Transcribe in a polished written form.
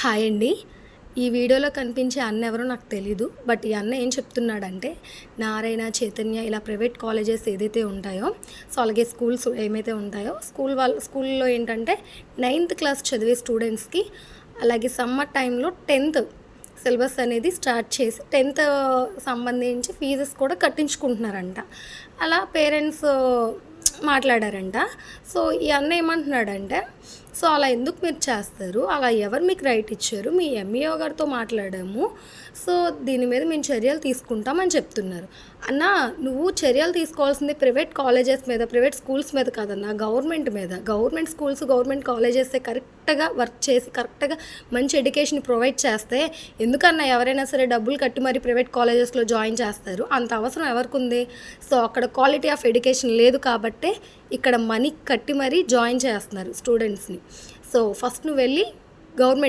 Hi అండి. ఈ వీడియోలో కనిపించే అన్న ఎవరో నాకు తెలీదు. బట్ ఈ అన్న ఏం చెప్తున్నాడంటే, నారాయణ, చైతన్య ఇలా ప్రైవేట్ కాలేజెస్ ఏదైతే ఉంటాయో, సో అలాగే స్కూల్స్ ఏమైతే ఉంటాయో, స్కూల్లో ఏంటంటే 9th క్లాస్ చదివే స్టూడెంట్స్‌కి అలాగే సమ్మర్ టైంలో 10th సిలబస్ అనేది స్టార్ట్ చేసి 10th సంబంధించి ఫీజెస్ కూడా కట్టించుకుంటున్నారంట. అలా పేరెంట్స్ మాట్లాడారంట. సో ఈ అన్న ఏమంటున్నాడంటే, సో అలా ఎందుకు మీరు చేస్తారు, అలా ఎవరు మీకు రైట్ ఇచ్చారు, మీ ఎంఈఓ గారితో మాట్లాడాము, సో దీని మీద మేము చర్యలు తీసుకుంటామని చెప్తున్నారు. అన్న, నువ్వు చర్యలు తీసుకోవాల్సింది ప్రైవేట్ కాలేజెస్ మీద, ప్రైవేట్ స్కూల్స్ మీద కాదన్న, గవర్నమెంట్ మీద. గవర్నమెంట్ స్కూల్స్, గవర్నమెంట్ కాలేజెస్ కరెక్ట్గా వర్క్ చేసి కరెక్ట్గా మంచి ఎడ్యుకేషన్ ప్రొవైడ్ చేస్తే ఎందుకన్నా ఎవరైనా సరే డబ్బులు కట్టి మరి ప్రైవేట్ కాలేజెస్లో జాయిన్ చేస్తారు. అంత అవసరం ఎవరికి ఉంది? సో అక్కడ క్వాలిటీ ఆఫ్ ఎడ్యుకేషన్ లేదు కాబట్టే ఇక్కడ మనీ కట్టి మరీ జాయిన్ చేస్తున్నారు స్టూడెంట్స్ని. సో ఫస్ట్ నువ్వు వెళ్ళి గవర్నమెంట్